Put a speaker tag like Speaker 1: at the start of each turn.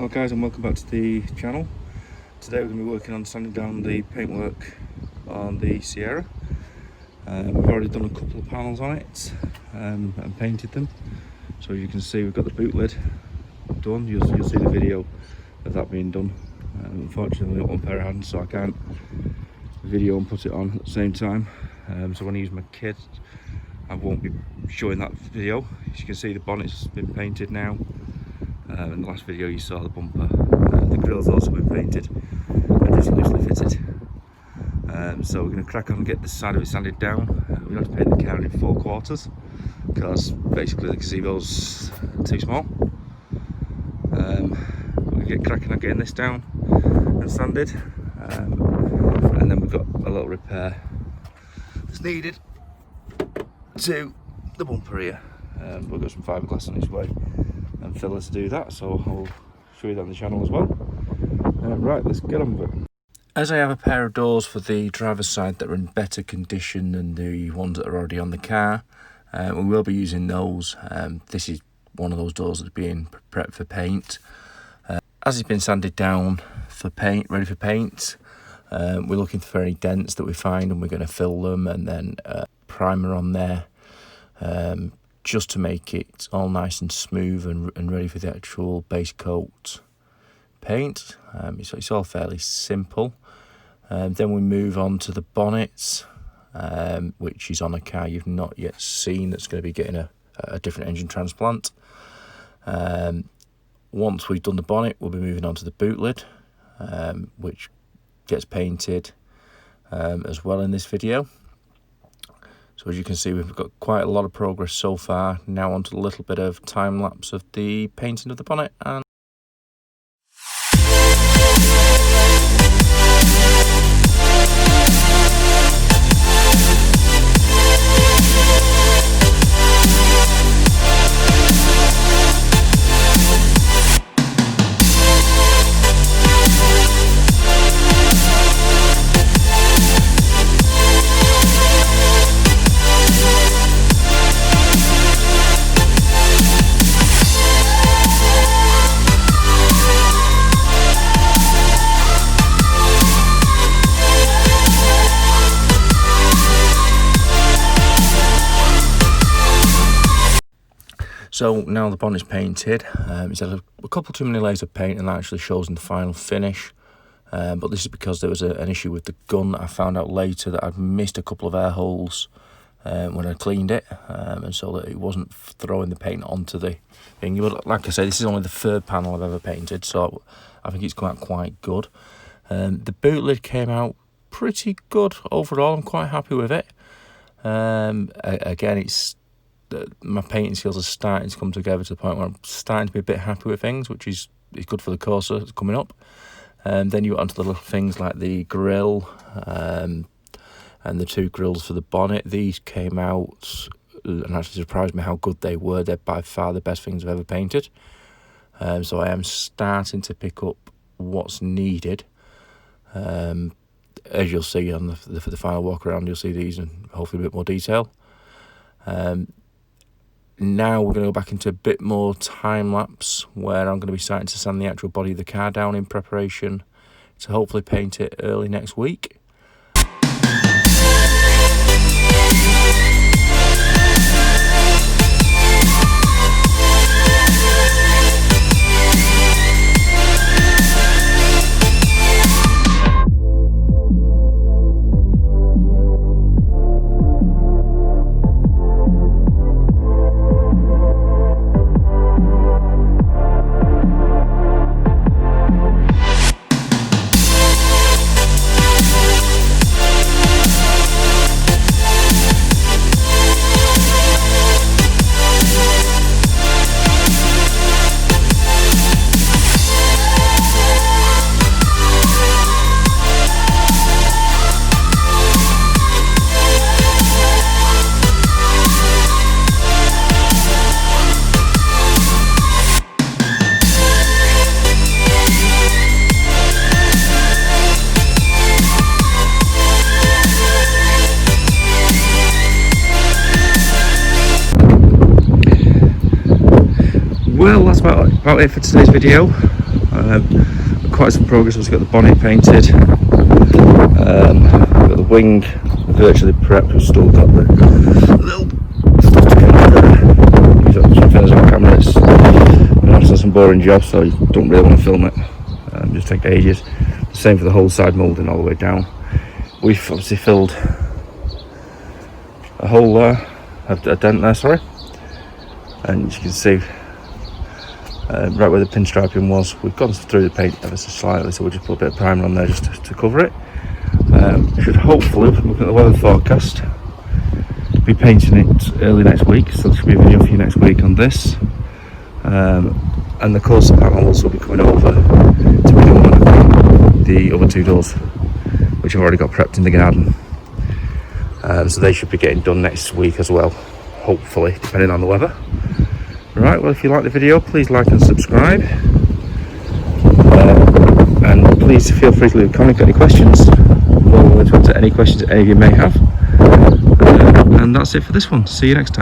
Speaker 1: Hello guys, and welcome back to the channel. Today we're going to be working on sanding down the paintwork on the Sierra. We've already done a couple of panels on it and painted them. So as you can see, we've got the boot lid done. You'll see the video of that being done. Unfortunately, I've got one pair of hands, so I can't video and put it on at the same time. So when I use my kit, I won't be showing that video. As you can see, the bonnet's been painted now. In the last video you saw the bumper, the grill's also been painted and just loosely fitted. So we're going to crack on and get this side of it sanded down. We have to paint the car in 4 quarters because basically the gazebo's too small. We're going to get cracking on getting this down and sanded, and then we've got a little repair that's needed to the bumper here. We've got some fiberglass on its way and fillers to do that, so I'll show you that on the channel as well. Right, let's get on with it. As I have a pair of doors for the driver's side that are in better condition than the ones that are already on the car, we will be using those. This is one of those doors that's being prepped for paint. As it's been sanded down for paint, ready for paint, we're looking for any dents that we find, and we're going to fill them and then primer on there, just to make it all nice and smooth and ready for the actual base coat paint. It's all fairly simple. Then we move on to the bonnet, which is on a car you've not yet seen that's going to be getting a different engine transplant. Once we've done the bonnet, we'll be moving on to the boot lid, which gets painted as well in this video. So as you can see, we've got quite a lot of progress so far. Now onto a little bit of time lapse of the painting of the bonnet. And so now the bonnet's painted. It's had a couple too many layers of paint, and that actually shows in the final finish. But this is because there was an issue with the gun that I found out later, that I'd missed a couple of air holes when I cleaned it, and so that it wasn't throwing the paint onto the thing. But like I say, this is only the 3rd panel I've ever painted, so I think it's come out quite good. The boot lid came out pretty good overall. I'm quite happy with it. Again, my painting skills are starting to come together to the point where I'm starting to be a bit happy with things, which is good for the Corsa that's coming up. And then you get onto the little things like the grille and the 2 grills for the bonnet. These came out and actually surprised me how good they were. They're by far the best things I've ever painted. So I am starting to pick up what's needed. As you'll see on the final walk around, you'll see these in hopefully a bit more detail. Now we're going to go back into a bit more time lapse, where I'm going to be starting to sand the actual body of the car down in preparation to hopefully paint it early next week. Well, that's about it for today's video. Quite some progress. We've got the bonnet painted, we've got the wing virtually prepped. We've still got the little stuff to come there. We've got some things on camera. It's honestly some boring job, so you don't really want to film it. Just take ages. The same for the whole side moulding all the way down. We've obviously filled a hole there, a dent there, sorry, and as you can see, right where the pinstriping was, we've gone through the paint ever so slightly, so we'll just put a bit of primer on there just to cover it. Should hopefully, looking at the weather forecast, be painting it early next week, so there should be a video for you next week on this. And the corset panels will be coming over to be doing the other two doors, which I've already got prepped in the garden. So they should be getting done next week as well, hopefully, depending on the weather. Right, well, if you like the video, please like and subscribe. And please feel free to leave a comment, got any questions. I'm willing to answer any questions that any of you may have. And that's it for this one. See you next time.